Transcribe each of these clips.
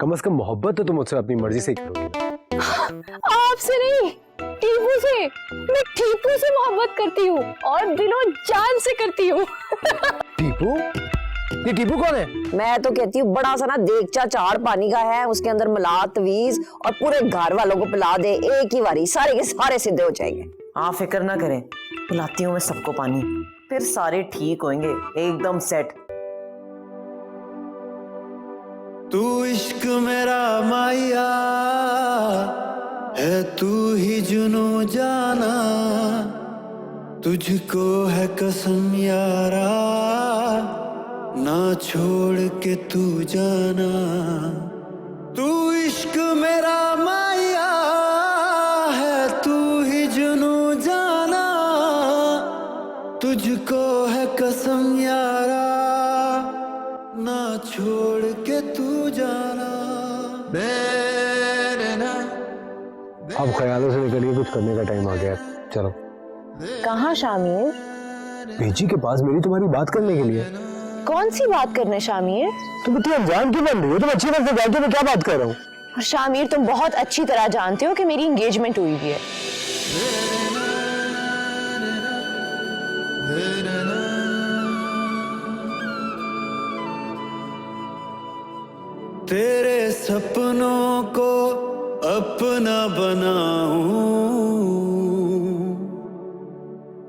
कम से कम मोहब्बत तो तुम मुझसे अपनी मर्जी से ही करोगी। आपसे नहीं, टीपू से। मैं टीपू से मोहब्बत करती हूँ और दिलों जान से करती हूँ। टीपू? ये टीपू कौन है? मैं तो कहती हूँ बड़ा सा ना देगचा चार पानी का है, उसके अंदर मिला तवीज और पूरे घर वालों को पिला दे एक ही बारी, सारे के सारे सीधे हो जाएंगे। आप फिक्र ना करें, पिलाती हूँ मैं सबको पानी, फिर सारे ठीक होंगे एकदम सेट। तू इश्क मेरा माया है, तू ही जुनून जाना, तुझको है कसम यारा, ना छोड़ के तू जाना। तू इश्क मेरा माया है, तू ही जुनून जाना, तुझको है कसम यारा, ना छोड़ के तू जाना। अब ख्यालों से निकलिए, कुछ करने का टाइम आ गया। चलो। कहाँ शामिर? बेची के पास, मेरी तुम्हारी बात करने के लिए। कौन सी बात करने शामिर? तुम इतनी अनजान क्यों बन रही हो? तुम अच्छी तरह से जानते हो मैं क्या बात कर रहा हूँ। और शामिर तुम बहुत अच्छी तरह जानते हो कि मेरी एंगेजमेंट हुई हुई है। तेरे सपनों को अपना बनाऊं,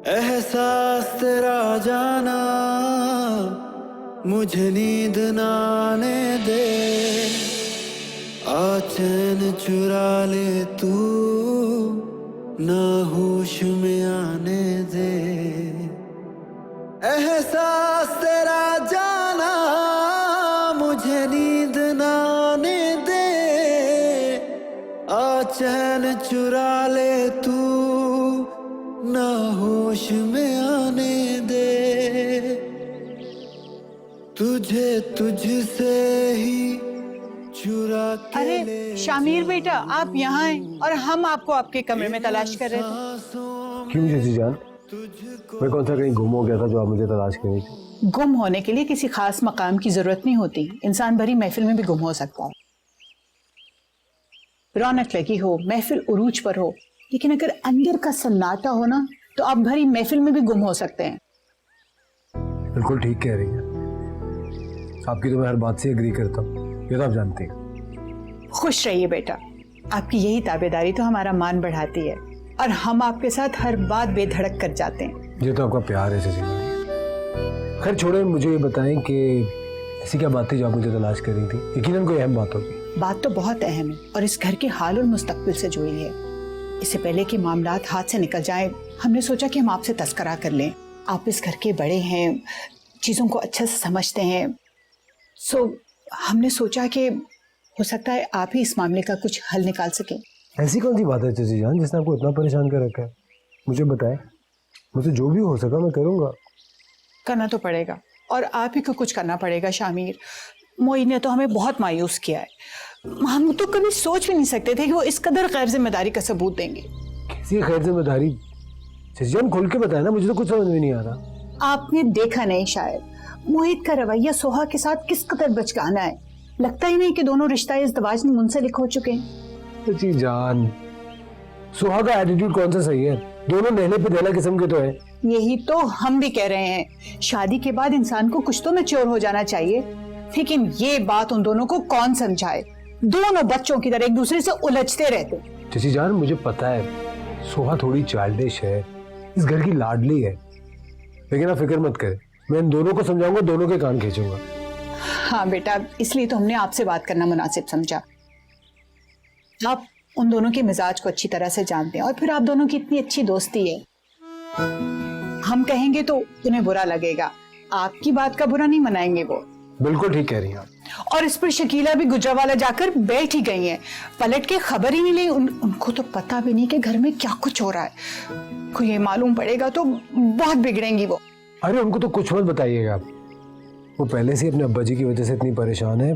एहसास तेरा जाना, मुझे नींद ना आने दे, आ चैन चुरा ले तू, ना होश में आने दे, एहसास तेरा जाना, मुझे नींद ना आने दे, आ चैन चुरा ले तू, ना होश में आने दे, तुझे तुझसे ही चुरा के। अरे शामिर बेटा, आप यहाँ हैं और हम आपको आपके कमरे में तलाश कर रहे थे। क्यों जीजी जान? मैं कौन सा कहीं गुम हो गया था जो आप मुझे तलाश कर रही थी? गुम होने के लिए किसी खास मकाम की जरूरत नहीं होती, इंसान भरी महफिल में भी गुम हो सकता है। रौनक लगी हो, महफिल उरूज पर हो, लेकिन अगर अंदर का सन्नाटा हो ना, तो आप भरी महफिल में भी गुम हो सकते हैं। बिल्कुल ठीक कह रही है आपकी, तो मैं हर बात से एग्री करता हूँ, ये तो आप जानते हैं। खुश रहिए बेटा, आपकी यही ताबेदारी तो हमारा मान बढ़ाती है और हम आपके साथ हर बात बेधड़क कर जाते हैं। ये तो आपका प्यार है जीजी। खैर छोड़े, मुझे ये बताएं कि ऐसी क्या बात थी जो आप मुझे तलाश कर रही थी? यकीनन कोई अहम बात होगी। बात तो बहुत अहम है और इस घर के हाल और मुस्तकबिल से जुड़ी है। इससे पहले कि मामलात हाथ से निकल जाएं, हमने सोचा कि हम आपसे तस्करा कर लें। आप इस घर के बड़े हैं, चीज़ों को अच्छे से समझते हैं, सो हमने सोचा कि हो सकता है आप ही इस मामले का कुछ हल निकाल सकें। ऐसी कौन सी बात है जीजी जान जिसने आपको इतना परेशान कर रखा है? मुझे बताएं, मुझे जो भी हो सका मैं करूँगा। करना तो पड़ेगा और आप ही को कुछ करना पड़ेगा शामिर। मोई ने तो हमें बहुत मायूस किया है, हम तो कभी सोच भी नहीं सकते थे कि वो इस कदर गैर जिम्मेदारी का सबूत देंगे। कैसी गैर जिम्मेदारी? जीजी जान खोल के बताए ना, मुझे तो कुछ समझ में नहीं आ रहा। आपने देखा नहीं शायद, मोहित का रवैया सोहा के साथ किस कदर बचकाना है। लगता ही नहीं कि दोनों रिश्ता इज़्दिवाज में मुंसलिक हो चुके हैं। जी जान, सोहा का एटीट्यूड कौन सा सही है? दोनों नहले पे दहला किस्म के तो है। यही तो हम भी कह रहे हैं, शादी के बाद इंसान को कुछ तो मैच्योर हो जाना चाहिए, लेकिन ये बात उन दोनों को कौन समझाए? दोनों बच्चों की तरह एक दूसरे से उलझते रहते। चाची जान मुझे पता है सोहा थोड़ी चाइल्डिश है, इस घर की लाडली है, लेकिन आप फिक्र मत करें, मैं इन दोनों को समझाऊंगा, दोनों के कान खींचूंगा। हाँ बेटा, इसलिए तो हमने आपसे बात करना मुनासिब समझा। आप उन दोनों के मिजाज को अच्छी तरह से जानते हैं और फिर आप दोनों की इतनी अच्छी दोस्ती है, हम कहेंगे तो उन्हें बुरा लगेगा, आपकी बात का बुरा नहीं मनाएंगे वो। बिल्कुल ठीक कह रही हैं आप। और इस पर शकीला भी गुजरावाला जाकर बैठ ही गई हैं, पलट के खबर ही नहीं ली। उनको तो पता भी नहीं कि घर में क्या कुछ हो रहा है, को ये मालूम पड़ेगा तो बहुत बिगड़ेंगी वो। अरे उनको तो कुछ मत बताइएगा, वो पहले से अपने अब्बा जी की वजह से इतनी परेशान है,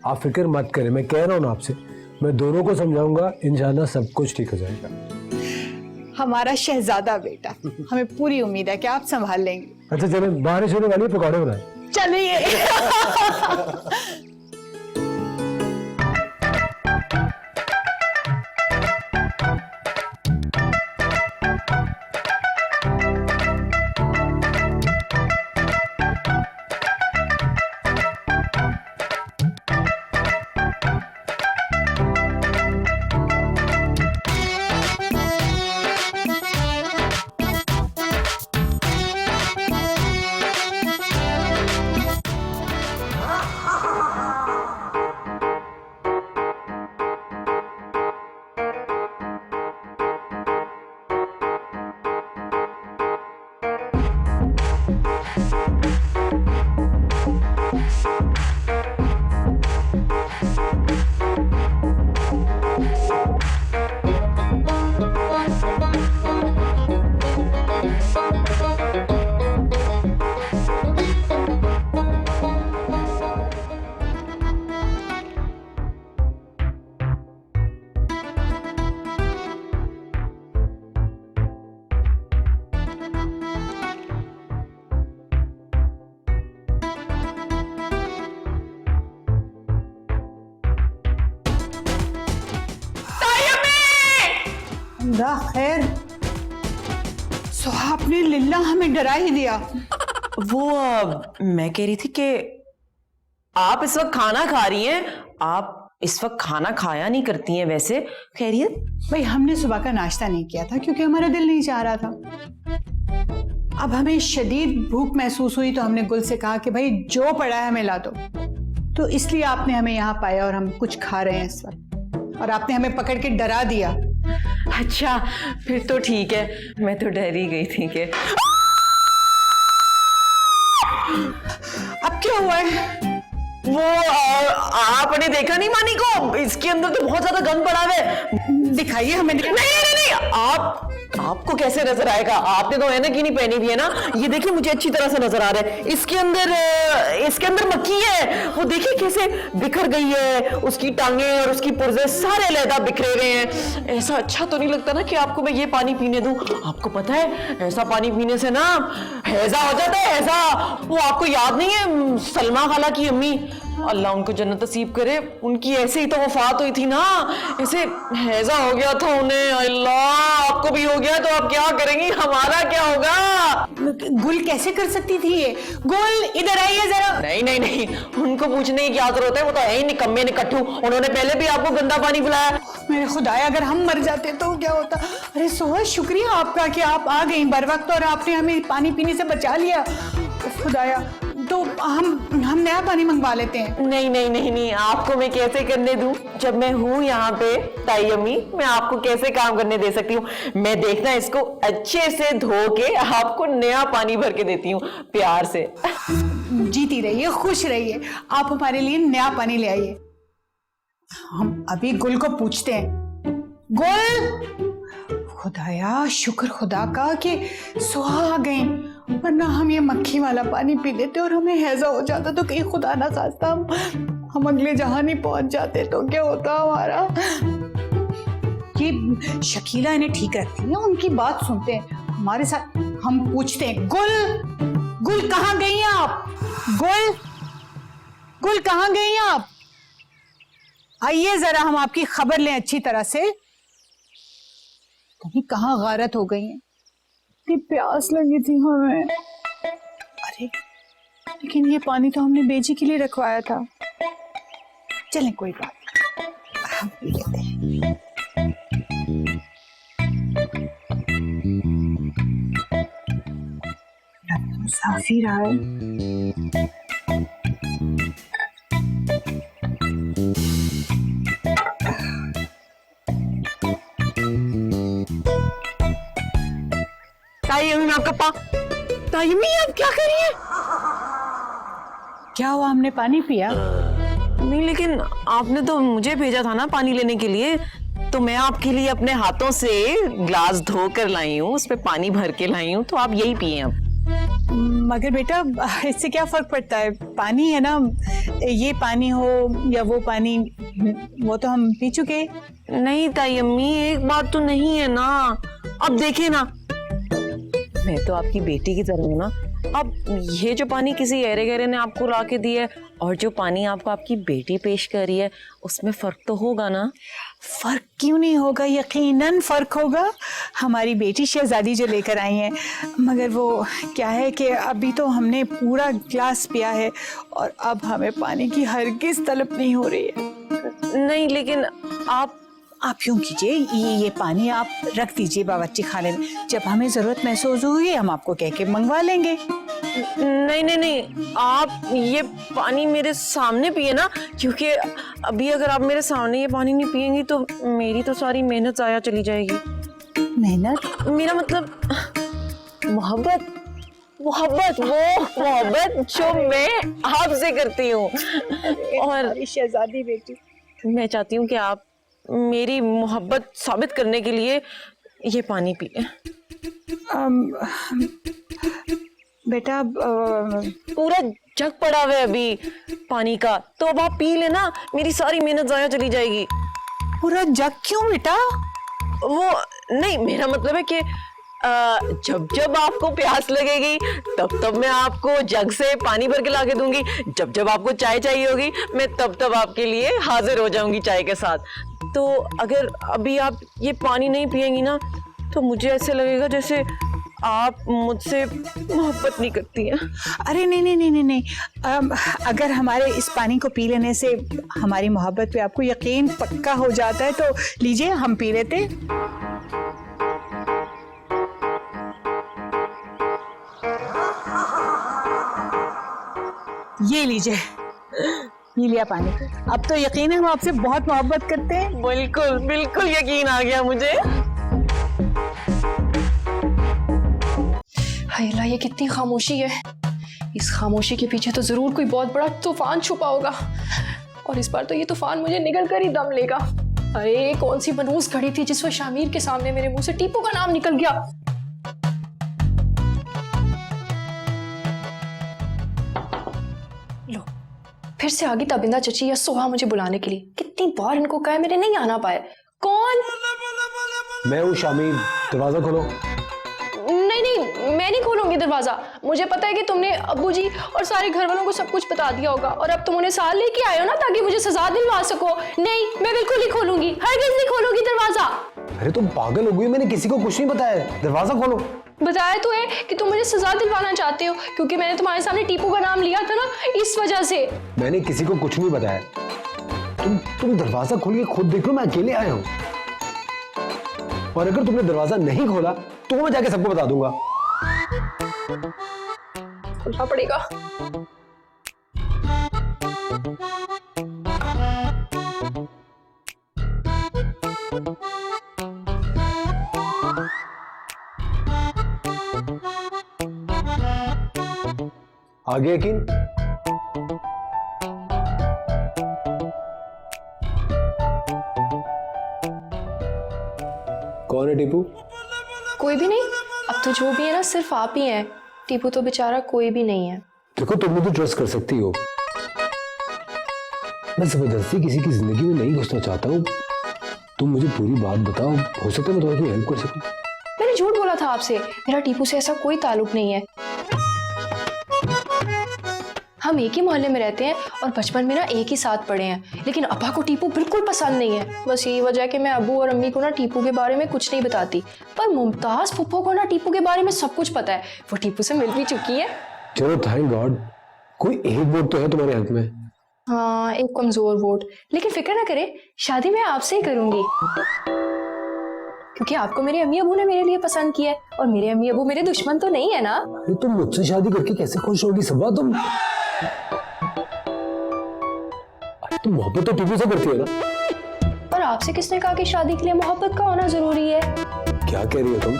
आप फिक्र मत करें, मैं कह रहा हूँ ना आपसे, मैं दोनों को समझाऊंगा, इंशाल्लाह सब कुछ ठीक हो जाएगा। हमारा शहजादा बेटा, हमें पूरी उम्मीद है कि आप संभाल लेंगे। अच्छा चले, बारिश होने वाली है, पकौड़े बनाए। चलिए। खुदा खैर, सुहा आपने लिल्ला हमें डरा ही दिया। वो मैं कह रही थी कि आप इस वक्त खाना खा रही हैं, आप इस वक्त खाना खाया नहीं करती हैं वैसे, खैरियत? भाई हमने सुबह का नाश्ता नहीं किया था क्योंकि हमारा दिल नहीं चाह रहा था। अब हमें शदीद भूख महसूस हुई तो हमने गुल से कहा कि भाई जो पड़ा है हमें ला दो, तो इसलिए आपने हमें यहाँ पाया और हम कुछ खा रहे हैं इस वक्त, और आपने हमें पकड़ के डरा दिया। अच्छा फिर तो ठीक है, मैं तो डर ही गई थी कि अब क्या हुआ है? वो आपने देखा नहीं मानी को, इसके अंदर तो बहुत ज्यादा गंद पड़ा है। दिखाइए हमें। नहीं, आपको कैसे नजर आएगा? आपने तो ऐनक ही नहीं पहनी हुई है ना, ये देखिए मुझे अच्छी तरह से नजर आ रहा है। इसके अंदर मक्खी है, वो देखिए कैसे बिखर गई है, उसकी टांगे और उसकी पुर्जे सारे अलहदा बिखरे हुए हैं। ऐसा अच्छा तो नहीं लगता ना कि आपको मैं ये पानी पीने दूं। आपको पता है ऐसा पानी पीने से ना हैजा हो जाता है, हैजा। वो आपको याद नहीं है सलमा खाला की अम्मी, अल्लाह उनको जन्नत नसीब करे, उनकी ऐसे ही तो वफात हुई थी ना, ऐसे हैजा हो गया था उन्हें। अल्लाह आपको भी हो गया तो आप क्या करेंगी, हमारा क्या होगा? गुल कैसे कर सकती थी ये? गुल इधर आइए जरा। नहीं, उनको पूछने की क्या जरूरत है, वो तो है ही निकम्मे निकट्ठू, उन्होंने पहले भी आपको गंदा पानी पिलाया। मेरे खुदाया अगर हम मर जाते तो क्या होता? अरे सोहा शुक्रिया आपका कि आप आ गई बर वक्त और आपने हमें पानी पीने से बचा लिया। खुदाया तो हम नया पानी मंगवा लेते हैं। नहीं, आपको मैं कैसे करने दूं जब मैं हूँ यहाँ पे ताई अम्मी, मैं आपको कैसे काम करने दे सकती हूँ? मैं देखना इसको अच्छे से धो के आपको नया पानी भर के देती हूँ प्यार से। जीती रहिए, खुश रहिए, आप हमारे लिए नया पानी ले आइए। हम अभी गुल को पूछते हैं। गुल, खुदाया शुक्र खुदा का कि सुहा आ गई, वरना हम ये मक्खी वाला पानी पी लेते और हमें हैजा हो जाता तो कहीं खुदा ना खास्ता हम अगले जहां नहीं पहुंच जाते तो क्या होता हमारा। ये शकीला इन्हें ठीक रखती है, उनकी बात सुनते हैं, हमारे साथ हम पूछते हैं। गुल कहाँ गई हैं आप? गुल कहाँ गई हैं आप? आइए जरा हम आपकी खबर लें अच्छी तरह से। कहीं कहाँ गारत हो गई हैं? इतनी प्यास लगी थी हमें। अरे लेकिन ये पानी तो हमने बेजी के लिए रखवाया था। चलें कोई बात नहीं, हम पी लेते हैं। मुसाफिर आए। ताई अम्मी आप क्या कर रही हैं? क्या हुआ, हमने पानी पिया? नहीं लेकिन आपने तो मुझे भेजा था ना पानी लेने के लिए, तो मैं आपके लिए अपने हाथों से ग्लास धो कर लाई हूँ, उसमें पानी भर के लाई हूँ, तो आप यही पिए अब। मगर बेटा इससे क्या फर्क पड़ता है, पानी है ना, ये पानी हो या वो पानी, वो तो हम पी चुके। नहीं ताई अम्मी एक बात तो नहीं है ना, अब देखे ना, मैं तो आपकी बेटी की तरह हूँ ना। अब ये जो पानी किसी ऐरे गहरे ने आपको ला के दिया है और जो पानी आपको आपकी बेटी पेश कर रही है, उसमें फर्क तो होगा ना? फर्क क्यों नहीं होगा, यकीनन फर्क होगा। हमारी बेटी शहजादी जो लेकर आई हैं, मगर वो क्या है कि अभी तो हमने पूरा ग्लास पिया है और अब हमें पानी की हरगिज तलब नहीं हो रही है। नहीं लेकिन आप यूं कीजिए, ये पानी आप रख दीजिए बावर्ची खाने में, जब हमें जरूरत महसूस होगी हम आपको कह के मंगवा लेंगे। नहीं, आप ये पानी मेरे सामने पिए ना, क्योंकि अभी अगर आप मेरे सामने ये पानी नहीं पिएंगी तो मेरी तो सारी मेहनत जाया चली जाएगी। मेहनत? मेरा मतलब मोहब्बत, वो मोहब्बत जो मैं आपसे करती हूँ। और शहजादी बेटी, मैं चाहती हूँ कि आप मेरी मोहब्बत साबित करने के लिए ये पानी पिए। बेटा पूरा जग पड़ा हुआ है अभी पानी का, तो अब आप पी लेना, मेरी सारी मेहनत जाया चली जाएगी। पूरा जग क्यों बेटा? वो नहीं, मेरा मतलब है कि जब जब आपको प्यास लगेगी तब तब मैं आपको जग से पानी भर के ला के दूंगी। जब जब आपको चाय चाहिए होगी मैं तब तब आपके लिए हाजिर हो जाऊंगी चाय के साथ। तो अगर अभी आप ये पानी नहीं पिएंगी ना तो मुझे ऐसे लगेगा जैसे आप मुझसे मोहब्बत नहीं करती हैं। अरे नहीं नहीं नहीं नहीं नहीं, अगर हमारे इस पानी को पी लेने से हमारी मोहब्बत पे आपको यकीन पक्का हो जाता है तो लीजिए, हम पी लेते। ये लीजिए, पी लिया पानी। अब तो यकीन है हम आपसे बहुत मोहब्बत करते हैं। बिल्कुल बिल्कुल यकीन आ गया मुझे। हाय अल्लाह, ये कितनी खामोशी है। इस खामोशी के पीछे तो जरूर कोई बहुत बड़ा तूफान छुपा होगा, और इस बार तो ये तूफान मुझे निकल कर ही दम लेगा। अरे कौन सी मनहूस घड़ी थी जिस पर शामिर के सामने मेरे मुंह से टीपू का नाम निकल गया। लो, फिर से आ गई तबिंदा चची या सोहा मुझे बुलाने के लिए। कितनी बार इनको कहा, मेरे नहीं आना पाए। कौन? मैं हूँ शामिर, दरवाजा खोलो। नहीं नहीं, मैं नहीं खोलूंगी दरवाजा। मुझे पता है कि तुमने अब्बू जी और सारे घर वालों को सब कुछ बता दिया होगा, और अब तुम उन्हें साथ लेके आए हो ना ताकि मुझे सजा दिलवा सको। नहीं, मैं बिल्कुल नहीं खोलूंगी, हरगिज़ नहीं खोलूंगी दरवाजा। अरे तुम पागल हो गई, मैंने किसी को कुछ नहीं बताया, दरवाजा खोलो। बताया तो है कि तुम मुझे सजा दिलवाना चाहते हो, क्योंकि मैंने तुम्हारे सामने टीपू का नाम लिया था ना, इस वजह से। मैंने किसी को कुछ नहीं बताया। तुम दरवाजा खोल के खुद देख लो, मैं अकेले आया हूँ। और अगर तुमने दरवाजा नहीं खोला तो मैं जाके सबको बता दूंगा। खोलना पड़ेगा। आगे यकीन। कौन है टीपू? कोई भी नहीं, अब तो जो भी है ना सिर्फ आप ही हैं। टीपू तो बेचारा कोई भी नहीं है। देखो, तुम मुझे ट्रस्ट कर सकती हो। मैं जबरदस्ती किसी की जिंदगी में नहीं घुसना चाहता हूँ। तुम मुझे पूरी बात बताओ, हो सकता है मैं तुम्हारी हेल्प कर सकूं। मैंने झूठ बोला था आपसे, मेरा टीपू से ऐसा कोई ताल्लुक नहीं है। हम एक ही मोहल्ले में रहते हैं और बचपन में ना एक ही साथ पढ़े हैं, लेकिन अब्बा को टीपू बिल्कुल पसंद नहीं है। बस यही वजह है कि मैं अब्बू और अम्मी को ना टीपू के बारे में कुछ नहीं बताती, पर मुमताज फुप्पो को ना टीपू के बारे में सब कुछ पता है। वो टीपू से मिल भी चुकी है। चलो थैंक गॉड, कोई एक वोट तो है तुम्हारे हक में। हाँ, एक कमजोर वोट, लेकिन फिक्र ना करें, शादी मैं आपसे ही करूंगी, क्योंकि आपको मेरे अम्मी अबू ने मेरे लिए पसंद किया है, और मेरे अम्मी अबू मेरे दुश्मन तो नहीं है ना। अरे तुम मुझसे शादी करके कैसे खुश होगी सबा? तुम मोहब्बत तो टीपू से करती है ना? पर आपसे किसने कहा कि शादी के लिए मोहब्बत का होना जरूरी है? क्या कह रही हो तुम?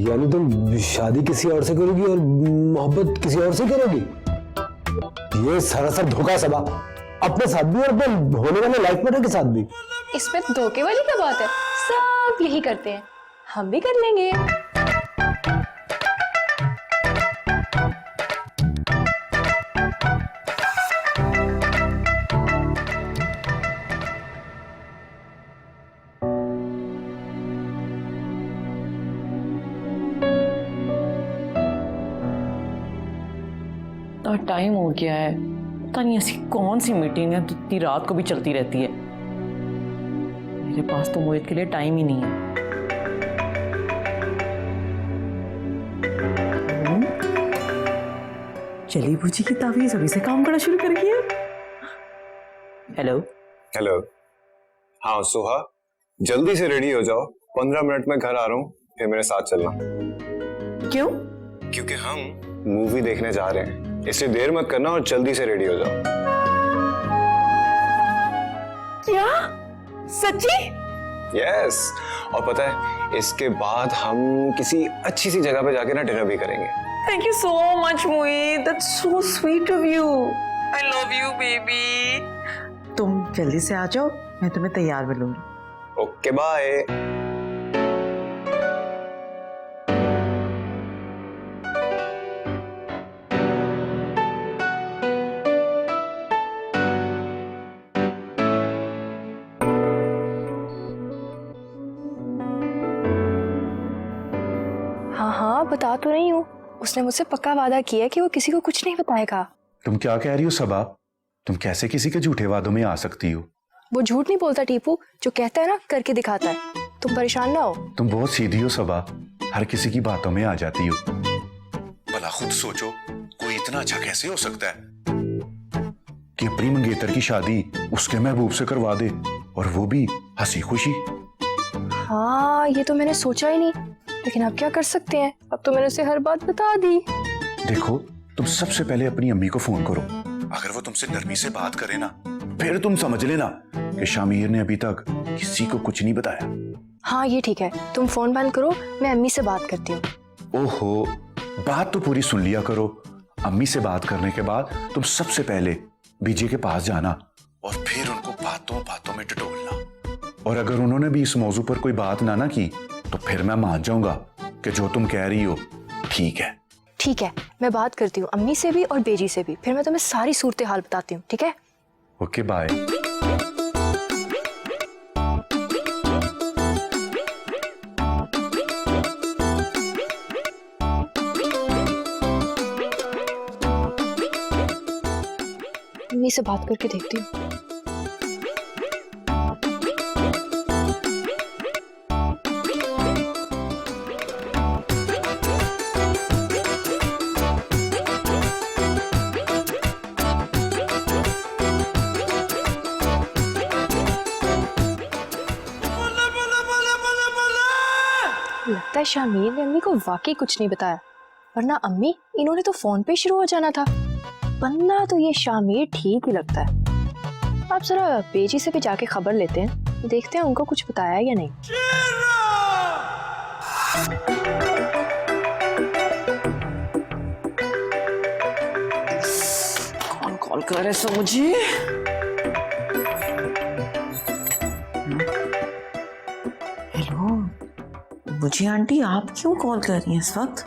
यानी तुम शादी किसी और से करोगी और मोहब्बत किसी और से करोगी? ये सरासर धोखा सबा, अपने साथ भी और अपने होने वाले लाइफ पार्टनर के साथ भी। इसमें धोखे वाली क्या बात है? सब यही करते हैं, हम भी कर लेंगे। टाइम हो गया है, पता नहीं ऐसी कौन सी मीटिंग है तो इतनी रात को भी चलती रहती है। मेरे पास तो मोहित के लिए टाइम ही नहीं है। चली बूजी की ताबीज अभी से काम करना शुरू कर दिया। Hello hello. हाँ सोहा, जल्दी से रेडी हो जाओ, 15 मिनट में घर आ रहा हूँ, फिर मेरे साथ चलना। क्यों? क्योंकि हम मूवी देखने जा रहे हैं, इसलिए देर मत करना और जल्दी से रेडी हो जाओ। क्या? सच्ची? यस, और पता है इसके बाद हम किसी अच्छी सी जगह पे जाके ना डिनर भी करेंगे। Thank you so much Mohit, that's so sweet of you. I love you baby. तुम जल्दी से आ जाओ, मैं तुम्हें तैयार मिलूंगी। Okay bye. बता तो रही हूँ, उसने मुझसे पक्का वादा किया है कि वो किसी को कुछ नहीं बताएगा। तुम क्या कह रही हो सबा? तुम कैसे किसी के झूठे वादों में आ सकती हो? वो झूठ नहीं बोलता टीपू, जो कहता है ना करके दिखाता है। तुम परेशान ना हो। तुम बहुत सीधी हो सबा, हर किसी की बातों में आ जाती हो। भला खुद सोचो, कोई इतना अच्छा कैसे हो सकता है कि अपनी मंगेतर की शादी उसके महबूब से करवा दे, और वो भी हंसी खुशी। हाँ, ये तो मैंने सोचा ही नहीं, लेकिन अब क्या कर सकते हैं, अब तो मैंने उसे हर बात बता दी। देखो, तुम सबसे पहले अपनी अम्मी को फोन करो। अगर वो तुमसे नरमी से बात करे ना, फिर तुम समझ लेना कि शामिर ने अभी तक किसी को कुछ नहीं बताया। हाँ, ये ठीक है, तुम फोन बंद करो, मैं अम्मी से बात करती हूँ। ओहो, बात तो पूरी सुन लिया करो। अम्मी से बात करने के बाद तुम सबसे पहले बीजे के पास जाना और फिर उनको बातों बातों में टटोलना। और अगर उन्होंने भी इस मौजू पर कोई बात ना की तो फिर मैं मान जाऊंगा कि जो तुम कह रही हो ठीक है। ठीक है, मैं बात करती हूँ अम्मी से भी और बेजी से भी, फिर मैं तुम्हें सारी सूरत हाल बताती हूँ, ठीक है? Okay, bye. अम्मी से बात करके देखती हूँ। लगता है शामिर ने अम्मी को वाकई कुछ नहीं बताया, वरना अम्मी इन्होंने तो फोन पे शुरू हो जाना था। बंदा तो ये शामिर ठीक ही लगता है। आप जरा बेजी से भी जाके खबर लेते हैं, देखते हैं उनको कुछ बताया या नहीं। कौन कॉल कर रहे सो मुझे? हेलो, मुझे आंटी आप क्यों कॉल कर रही हैं इस वक्त?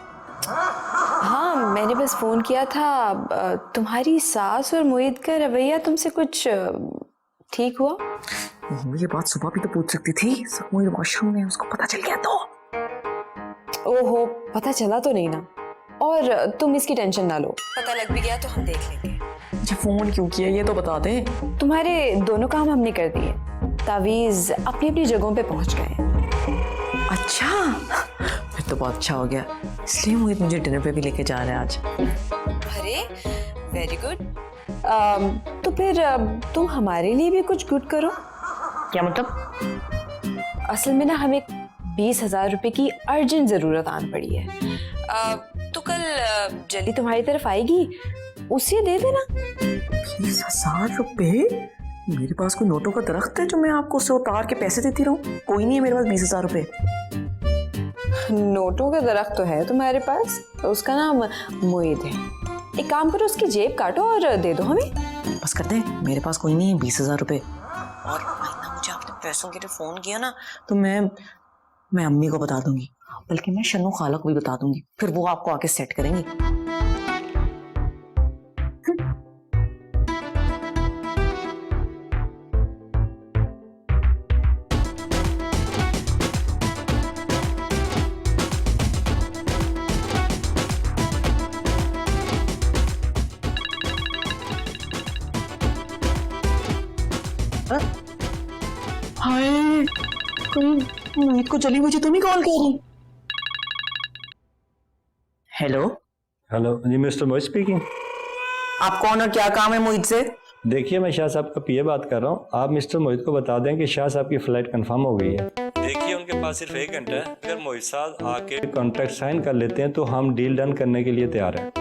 हाँ, मैंने बस फोन किया था, तुम्हारी सास और मोहित का रवैया तुमसे कुछ ठीक हुआ? ये बात सुबह भी तो पूछ सकती थी, सब मोहित वॉशरूम में, उसको पता चल गया तो। ओहो, पता चला तो नहीं ना। और तुम इसकी टेंशन ना लो, पता लग भी गया तो हम देख लेंगे। मुझे फोन क्यों किया ये तो बता दे। तुम्हारे दोनों काम हमने कर दिए, तावीज अपनी अपनी जगहों पे पहुंच गए। अच्छा, फिर तो बहुत अच्छा हो गया, इसलिए मोहित मुझे डिनर पे भी लेके जा रहा है आज। अरे वेरी गुड। तो फिर तुम हमारे लिए भी कुछ गुड करो। क्या मतलब? असल में ना हमें 20,000 रुपए की अर्जेंट जरूरत आन पड़ी है। तो कल जल्दी तुम्हारी तरफ आएगी, उसे दे देना। 20,000 रुपए? मेरे पास कोई नोटों का दरख्त है जो मैं आपको उससे उतार के पैसे देती रहूं? कोई नहीं है मेरे पास 20,000 रुपए। नोटों का दरख्त तो है तुम्हारे पास, तो उसका नाम मोहित है। एक काम करो, उसकी जेब काटो और दे दो हमें। बस कर दे, मेरे पास कोई नहीं है 20,000 रुपए। और इतना मुझे आपने पैसों के लिए फोन किया ना, तो मैं अम्मी को बता दूंगी, बल्कि मैं शन्नू खाला को भी बता दूंगी, फिर वो आपको आके सेट करेंगी। हाय, मोहित को चली मुझे तुम ही कॉल कर रही। हेलो हेलो जी, मिस्टर मोहित स्पीकिंग। आप कौन और क्या काम है मोहित से? देखिए, मैं शाह साहब का पीए बात कर रहा हूँ। आप मिस्टर मोहित को बता दें कि शाह साहब की फ्लाइट कंफर्म हो गई है। देखिए, उनके पास सिर्फ 1 घंटा है। अगर मोहित साहब आके कॉन्ट्रैक्ट साइन कर लेते हैं तो हम डील डन करने के लिए तैयार हैं।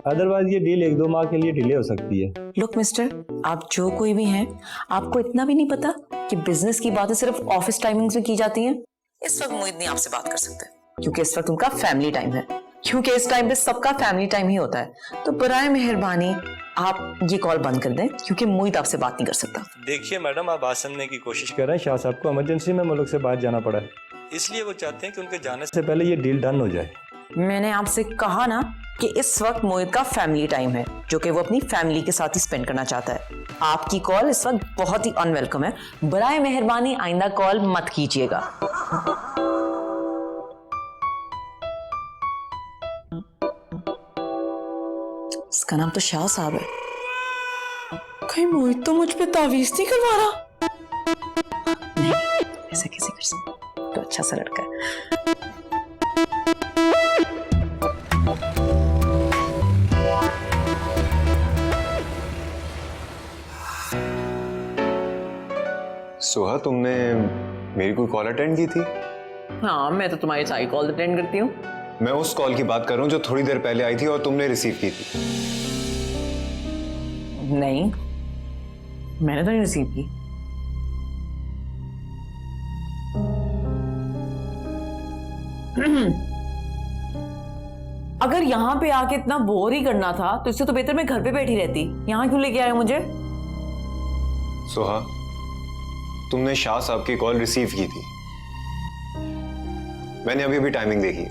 अदरवाइज ये डील 1-2 माह के लिए डिले हो सकती है। लुक मिस्टर, आप जो कोई भी हैं, आपको इतना भी नहीं पता कि बिजनेस की बातें सिर्फ ऑफिस टाइमिंग्स में की जाती हैं। इस वक्त मोहित नहीं आपसे बात कर सकते, क्योंकि इस वक्त उनका फैमिली टाइम है, क्योंकि इस टाइम पे सबका फैमिली टाइम ही होता है। तो बराए मेहरबानी आप ये कॉल बंद कर दें, क्योंकि मोहित आपसे बात नहीं कर सकता। देखिए मैडम, आप बात समझने की कोशिश कर रहे हैं। शाह साहब को इमरजेंसी में मुल्क से बाहर जाना पड़ा है, इसलिए वो चाहते हैं कि उनके जाने से पहले ये डील डन हो जाए। मैंने आपसे कहा ना कि इस वक्त मोहित का फैमिली टाइम है, जो कि वो अपनी फैमिली के साथ ही स्पेंड करना चाहता है। आपकी कॉल इस वक्त बहुत ही अनवेलकम है, बराए मेहरबानी आइंदा कॉल मत कीजिएगा। इसका नाम तो शाह साहब है। कहीं मोहित तो मुझ पे तावीज नहीं करवा रहा? नहीं, ऐसा कैसे कर सकता, तो अच्छा सा लड़का है। सोहा, तुमने मेरी कोई कॉल अटेंड की थी? हाँ, मैं तो तुम्हारी सारी कॉल अटेंड करती हूँ। मैं उस कॉल की बात कर रहा हूँ जो थोड़ी देर पहले आई थी और तुमने रिसीव की थी। नहीं, मैंने तो नहीं रिसीव की। अगर यहाँ पे आके इतना बोर ही करना था तो इससे तो बेहतर मैं घर पे बैठी रहती। यहाँ क्यों लेके आए मुझे? सोहा, तुमने शाह साहब की कॉल रिसीव की थी। मैंने अभी अभी टाइमिंग देखी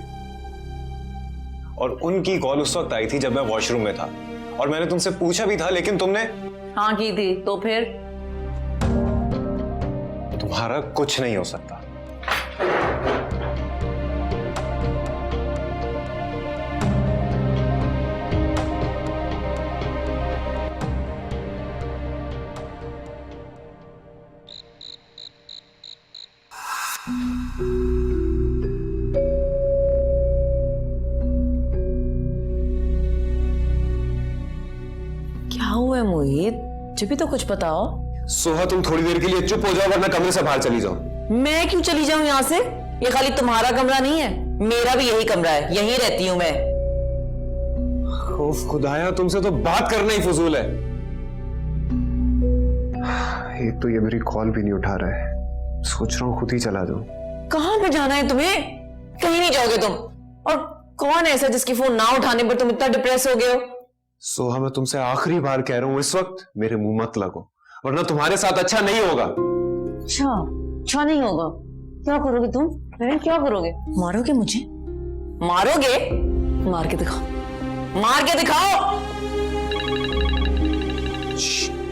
और उनकी कॉल उस वक्त आई थी जब मैं वॉशरूम में था और मैंने तुमसे पूछा भी था, लेकिन तुमने हाँ की थी। तो फिर तुम्हारा कुछ नहीं हो सकता। क्या हुआ है मोहित? जब भी तो कुछ बताओ। सोहा, तुम थोड़ी देर के लिए चुप हो जाओ वरना कमरे से बाहर चली जाओ। मैं क्यों चली जाऊं यहाँ से? ये खाली तुम्हारा कमरा नहीं है, मेरा भी यही कमरा है, यहीं रहती हूँ मैं। ओफ खुदाया, तुमसे तो बात करना ही फजूल है। एक तो ये मेरी कॉल भी नहीं उठा रहा है, सोच रहा हूँ खुद ही चला जाऊं। कहाँ पे जाना है तुम्हें? कहीं नहीं जाओगे तुम। और कौन है ऐसा जिसकी फोन ना उठाने पर तुम इतना डिप्रेस हो गए हो? सोहा, मैं तुमसे आखिरी बार कह रहा हूं, इस वक्त मेरे मुंह मत लगो वरना तुम्हारे साथ अच्छा नहीं होगा। अच्छा नहीं होगा? क्या करोगे तुम? क्या करोगे? मारोगे मुझे? मारोगे? मार के दिखाओ, मार के दिखाओ।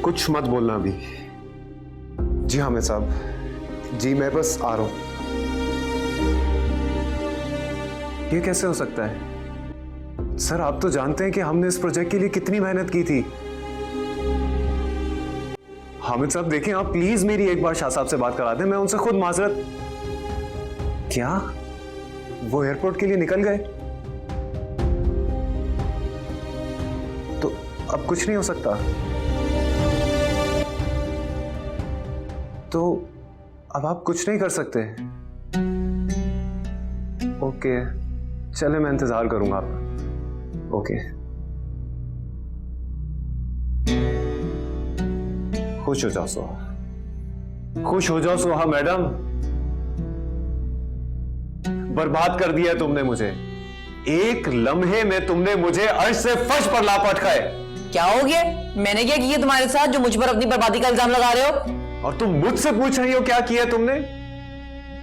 कुछ मत बोलना अभी। जी हाँ मैं साहब, जी मैं बस आ रहा हूं। ये कैसे हो सकता है सर? आप तो जानते हैं कि हमने इस प्रोजेक्ट के लिए कितनी मेहनत की थी। हामिद साहब देखें, आप प्लीज मेरी एक बार शाह साहब से बात करा दें, मैं उनसे खुद माजरत। क्या वो एयरपोर्ट के लिए निकल गए? तो अब कुछ नहीं हो सकता? तो अब आप कुछ नहीं कर सकते? ओके चले, मैं इंतजार करूंगा आपका। ओके, खुश हो जाओ सोहा, खुश हो जाओ सोहा मैडम। बर्बाद कर दिया तुमने मुझे। एक लम्हे में तुमने मुझे अर्श से फर्श पर लापट खाए। क्या हो गया? मैंने क्या किया तुम्हारे साथ जो मुझ पर अपनी बर्बादी का इल्जाम लगा रहे हो? और तुम मुझसे पूछ रही हो क्या किया तुमने?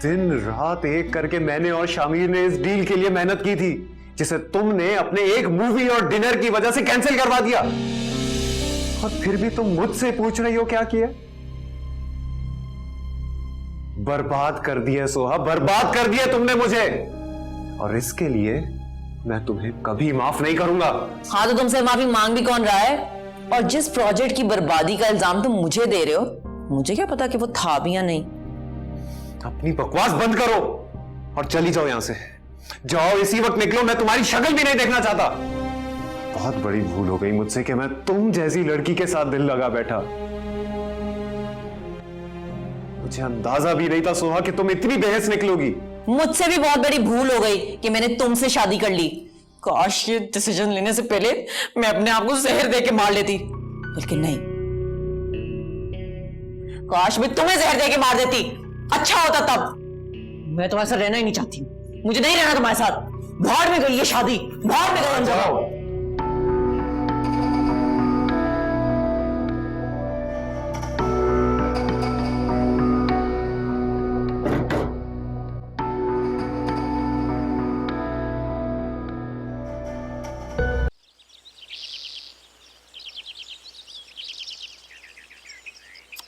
दिन रात एक करके मैंने और शामिर ने इस डील के लिए मेहनत की थी जिसे तुमने अपने एक मूवी और डिनर की वजह से कैंसिल करवा दिया। और फिर भी तुम मुझसे पूछ रही हो क्या किया? बर्बाद कर दिया सोहा, बर्बाद कर दिया तुमने मुझे, और इसके लिए मैं तुम्हें कभी माफ नहीं करूंगा। हाँ तो तुमसे माफी मांग भी कौन रहा है? और जिस प्रोजेक्ट की बर्बादी का इल्जाम तुम मुझे दे रहे हो, मुझे क्या पता कि वो था भी या नहीं। अपनी बकवास बंद करो और चली जाओ यहां से। जाओ, इसी वक्त निकलो, मैं तुम्हारी शक्ल भी नहीं देखना चाहता। बहुत बड़ी भूल हो गई मुझसे कि मैं तुम जैसी लड़की के साथ दिल लगा बैठा। मुझे अंदाजा भी नहीं था सोहा कि तुम इतनी बेहस निकलोगी। मुझसे भी बहुत बड़ी भूल हो गई कि मैंने तुमसे शादी कर ली। काश ये डिसीजन लेने से पहले मैं अपने आप को जहर दे के मार लेती, लेकिन नहीं। काश मैं तुम्हें जहर दे के मार देती, अच्छा होता तब। मैं तुम्हारे साथ रहना ही नहीं चाहती, मुझे नहीं रहना तुम्हारे साथ। भाड़ में गई ये शादी, भाड़ में गई। जाओ।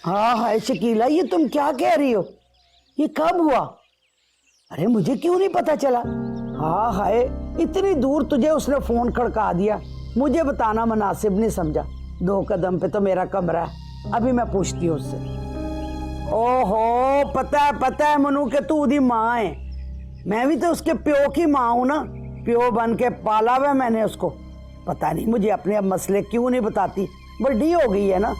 हाँ हाय शकीला, ये तुम क्या कह रही हो? ये कब हुआ? अरे मुझे क्यों नहीं पता चला? हाँ हाय, इतनी दूर तुझे उसने फोन खड़का दिया, मुझे बताना मुनासिब नहीं समझा। 2 कदम पे तो मेरा कमरा है, अभी मैं पूछती हूँ उससे। ओहो, पता है मनु के तू उदी माँ है, मैं भी तो उसके प्यो की माँ हूं ना, प्यो बन के पाला हुआ मैंने उसको। पता नहीं मुझे अपने अब मसले क्यों नहीं बताती, बड़ी हो गई है ना।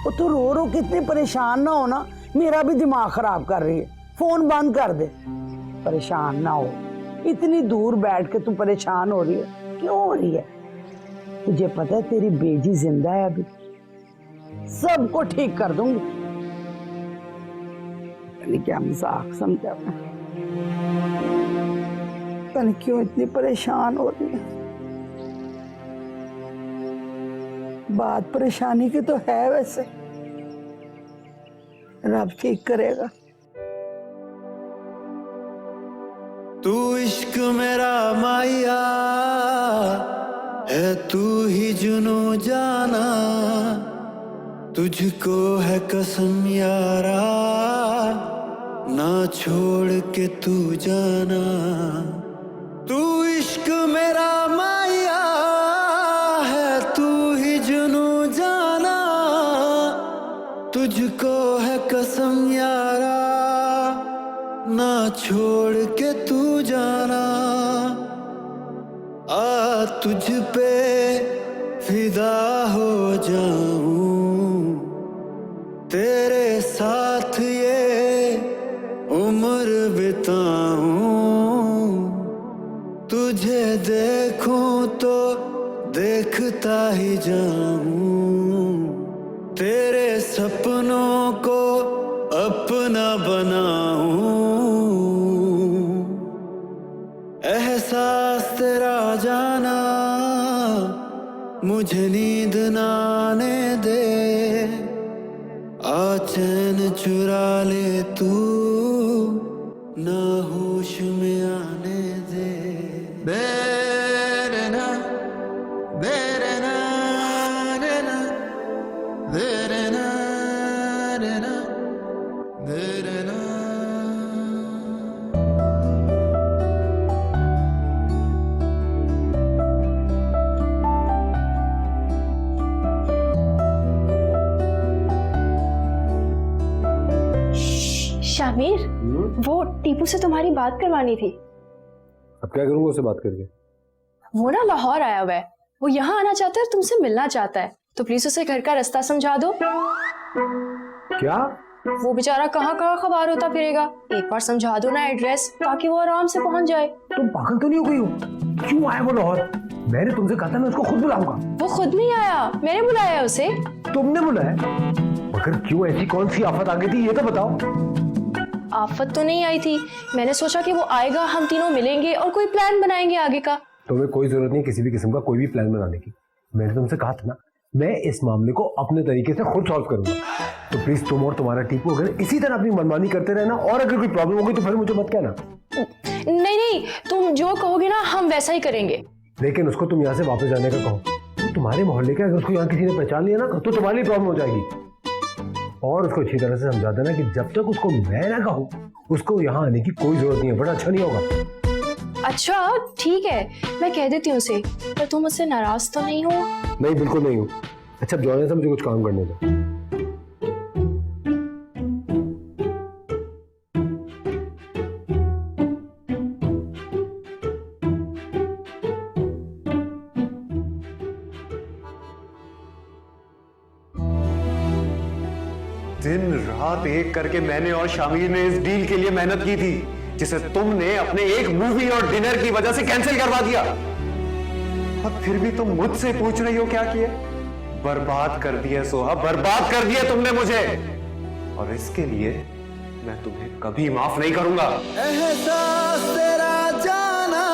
वो तो रो के इतनी परेशान ना हो ना, मेरा भी दिमाग खराब कर रही है। फोन बंद कर दे, परेशान ना हो। इतनी दूर बैठ के तू परेशान हो रही है, क्यों हो रही है? तुझे पता है तेरी बेजी जिंदा है, अभी सबको ठीक कर दूंगी। क्या मजाक समझा मैं, पता नहीं क्यों इतनी परेशान हो रही है। बात परेशानी की तो है, वैसे रब ठीक करेगा। तू इश्क मेरा माया है, तू ही जुनू जाना, तुझको है कसम यारा, ना छोड़ के तू जाना। तू इश्क मेरा माया है, तू ही जुनू जाना, तुझको है कसम यारा, ना छोड़ के तू जाना। आ तुझ पे फिदा हो जाऊं, तेरे साथ ये उम्र बिताऊं, तुझे देखूं तो देखता ही जाऊं, तेरे सपनों को अपना बनाऊं। एहसास तेरा जाना, मुझे नींद ना आने दे, आ चैन चुरा ले तू, ना होश में आने दे। बेरना बेरना बेरना बेरना बेरना बेरना। शामिर, वो टीपू से तुम्हारी बात करवानी थी। अब क्या करूंगा उससे बात करके? वो ना लाहौर आया हुआ है, वो यहाँ आना चाहता है और तुमसे मिलना चाहता है, तो प्लीज उसे घर का रास्ता समझा दो। क्या? वो बेचारा कहाँ कहाँ खबर होता फिरेगा, एक बार समझा दो ना एड्रेस, ताकि वो आराम से पहुंच जाए। तुम पागल तो नहीं हो गई हो? क्यों आया वो लाहौर? मैंने तुमसे कहा था मैं उसको खुद बुलाऊंगा। वो खुद नहीं आया, मैंने बुलाया उसे। तुमने बुलाया? मगर क्यों, ऐसी कौन सी आफत आ गई थी ये तो बताओ। आफत तो नहीं आई थी, मैंने सोचा कि वो आएगा, हम तीनों मिलेंगे और कोई प्लान बनाएंगे आगे का। तुम्हें कोई जरूरत नहीं किसी भी किस्म का कोई भी प्लान बनाने की। मैंने तुमसे कहा था ना, मैं इस मामले को अपने तरीके से खुद सॉल्व करूंगा। तो प्लीज तुम और तुम्हारा टीपू अगर इसी तरह अपनी मनमानी करते रहना, और अगर कोई प्रॉब्लम होगी तो फिर मुझे मत कहना। नहीं, तुम जो कहोगे ना हम वैसा ही करेंगे। लेकिन उसको तुम यहाँ से वापस जाने का कहो। तो तुम्हारे मोहल्ले का अगर उसको यहाँ किसी ने पहचान लिया ना तो तुम्हारी लिए प्रॉब्लम हो जाएगी। और उसको अच्छी तरह से समझा देना कि जब तक उसको मैं ना कहूँ उसको यहाँ आने की कोई जरूरत नहीं है, बड़ा अच्छा नहीं होगा। अच्छा ठीक है, मैं कह देती हूँ उसे, पर तुम मुझसे नाराज तो नहीं हो? नहीं, बिल्कुल नहीं हूँ। अच्छा जॉन से मुझे कुछ काम करने दो। दिन रात एक करके मैंने और शामिर ने इस डील के लिए मेहनत की थी, जिसे तुमने अपने एक मूवी और डिनर की वजह से कैंसिल करवा दिया। अब फिर भी तुम मुझसे पूछ रही हो क्या किया? बर्बाद कर दिया सोहा, बर्बाद कर दिया तुमने मुझे, और इसके लिए मैं तुम्हें कभी माफ नहीं करूंगा। एहसास तेरा जाना,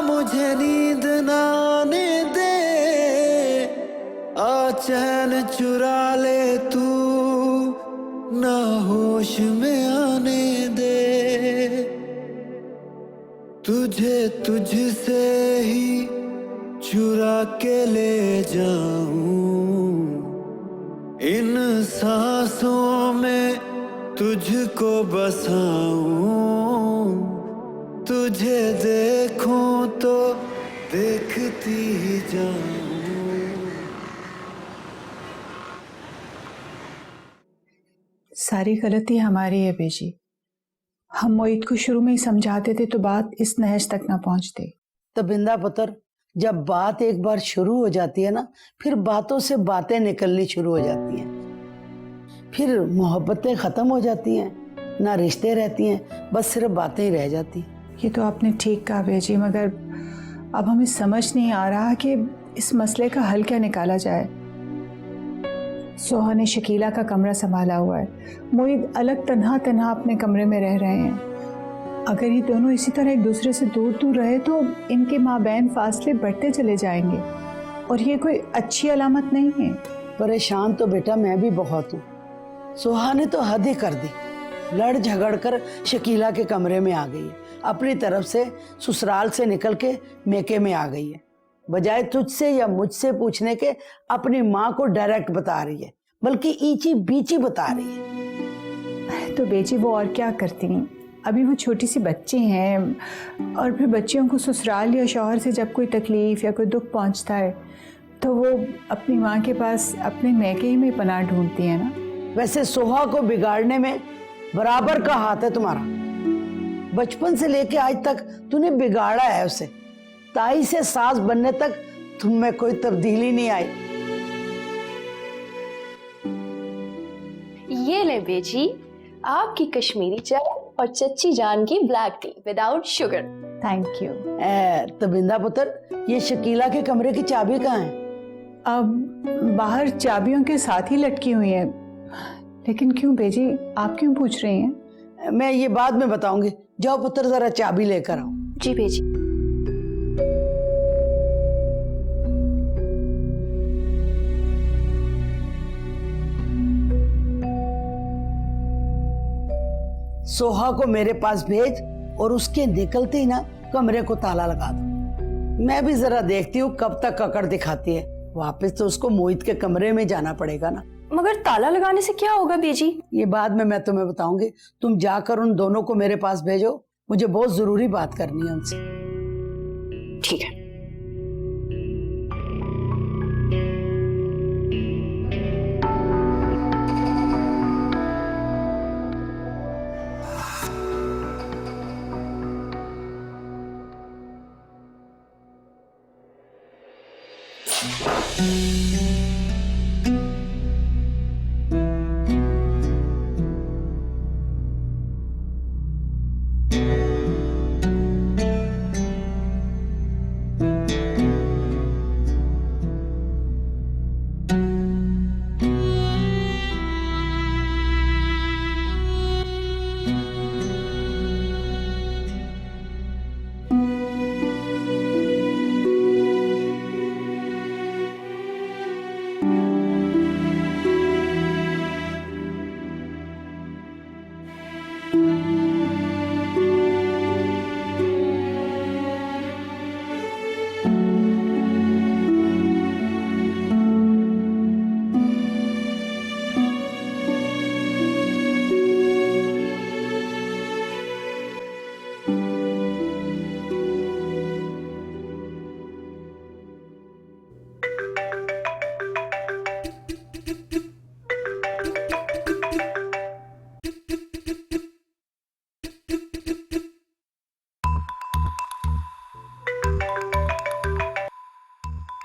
मुझे नींद ना आने दे, आ चैन चुरा ले तू, ना होश में आने दे, तुझे तुझसे ही चुरा के ले जाऊं, इन सांसों में तुझको बसाऊं, तुझे देखूं तो देखती ही जाऊं। सारी गलती हमारी है बेजी। हम मोहित को शुरू में ही समझाते थे तो बात इस नहज तक ना पहुंचती। तो बिंदा पुत्र, जब बात एक बार शुरू हो जाती है ना, फिर बातों से बातें निकलनी शुरू हो जाती हैं, फिर मोहब्बतें खत्म हो जाती हैं, ना रिश्ते रहती हैं, बस सिर्फ बातें ही रह जाती हैं। ये तो आपने ठीक कहा बेजी, मगर अब हमें समझ नहीं आ रहा कि इस मसले का हल क्या निकाला जाए। सोहा ने शकीला का कमरा संभाला हुआ है, मोहित अलग तन्हा तन्हा अपने कमरे में रह रहे हैं। अगर ये दोनों इसी तरह एक दूसरे से दूर दूर रहे तो इनके माँ बहन फासले बढ़ते चले जाएंगे और ये कोई अच्छी अलामत नहीं है। परेशान तो बेटा मैं भी बहुत हूँ। सोहा ने तो हद ही कर दी, लड़ झगड़ कर शकीला के कमरे में आ गई है, अपनी तरफ से ससुराल से निकल के मेके में आ गई है। बजाय तुझसे या मुझसे पूछने के अपनी माँ को डायरेक्ट बता रही है, बल्कि ईची बीची बता रही है। तो बेची वो और क्या करती हैं, अभी वो छोटी सी बच्ची हैं, और फिर बच्चियों को ससुराल या शौहर से जब कोई तकलीफ या कोई दुख पहुंचता है तो वो अपनी माँ के पास अपने मैके ही में पनाह ढूंढती हैं ना। वैसे सोहा को बिगाड़ने में बराबर का हाथ है तुम्हारा। बचपन से लेके आज तक तूने बिगाड़ा है उसे। ताई से सास बनने तक तुम में कोई तब्दीली नहीं आई। ये ले बेजी, आपकी कश्मीरी चाय और चच्ची जान की black T without sugar. Thank you. तो बिंदा पुत्र, ये शकीला के कमरे की चाबी कहाँ है? अब बाहर चाबियों के साथ ही लटकी हुई है। लेकिन क्यों बेजी, आप क्यों पूछ रही हैं? मैं ये बाद में बताऊंगी। जाओ पुत्र, जरा चाबी लेकर आओ। जी बेजी। सोहा को मेरे पास भेज और उसके निकलते ही ना कमरे को ताला लगा दो। मैं भी जरा देखती हूँ कब तक ककड़ दिखाती है। वापस तो उसको मोहित के कमरे में जाना पड़ेगा ना। मगर ताला लगाने से क्या होगा बेजी? ये बाद में मैं तुम्हें बताऊंगी। तुम जाकर उन दोनों को मेरे पास भेजो, मुझे बहुत जरूरी बात करनी है उनसे। ठीक है।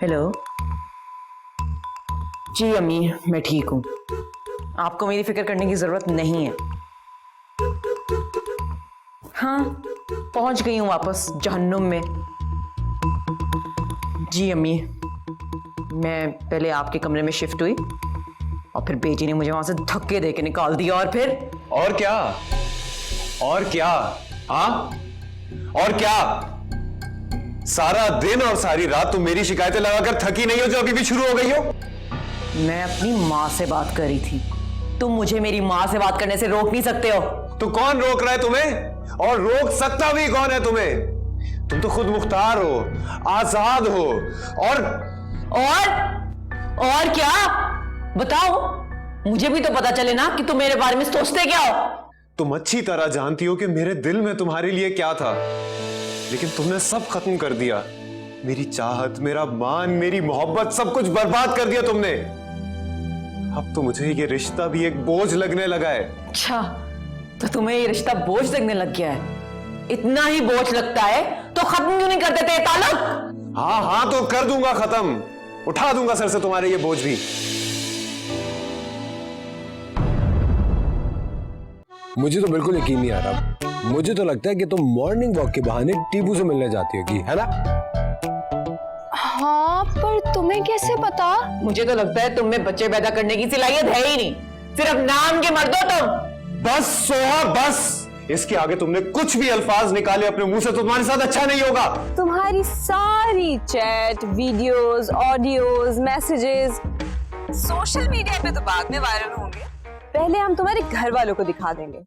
हेलो जी अम्मी, मैं ठीक हूँ। आपको मेरी फिक्र करने की जरूरत नहीं है। हाँ, पहुंच गई हूँ वापस जहन्नुम में। जी अम्मी, मैं पहले आपके कमरे में शिफ्ट हुई और फिर बेटी ने मुझे वहां से धक्के देके निकाल दिया। और फिर और क्या? और क्या? हाँ, और क्या? सारा दिन और सारी रात तुम मेरी शिकायतें लगाकर थकी नहीं हो जो अभी भी शुरू हो गई हो? मैं अपनी माँ से बात कर रही थी। तुम मुझे मेरी माँ से बात करने से रोक नहीं सकते हो। तो कौन रोक रहा है तुम्हें? और रोक सकता भी कौन है तुम्हें? तुम तो खुद मुख्तार हो, आजाद हो। और क्या? बताओ, मुझे भी तो पता चले ना कि तुम मेरे बारे में सोचते क्या हो। तुम अच्छी तरह जानती हो कि मेरे दिल में तुम्हारे लिए क्या था, लेकिन तुमने सब खत्म कर दिया। मेरी चाहत, मेरा मान, मेरी मोहब्बत, सब कुछ बर्बाद कर दिया तुमने। अब तो मुझे ये रिश्ता भी एक बोझ लगने लगा है। अच्छा, तो तुम्हें ये रिश्ता बोझ लगने लग गया है? इतना ही बोझ लगता है तो खत्म क्यों नहीं कर देते ये ताल्लुक? हाँ हाँ, तो कर दूंगा खत्म, उठा दूंगा सर से तुम्हारे ये बोझ भी। मुझे तो बिल्कुल यकीन नहीं आ रहा। मुझे तो लगता है कि तुम मॉर्निंग वॉक के बहाने टीपू से मिलने जाती होगी, है ना? हाँ, पर तुम्हें कैसे पता? मुझे तो लगता है तुम में बच्चे पैदा करने की सलाहियत है ही नहीं, सिर्फ नाम के मर्द हो तुम। बस सोहा, बस। इसके आगे तुमने कुछ भी अल्फाज निकाले अपने मुंह से तो तुम्हारे साथ अच्छा नहीं होगा। तुम्हारी सारी chat, videos, audios, messages social media पे तो बाद में वायरल होंगे, पहले हम तुम्हारे घर वालों को दिखा देंगे।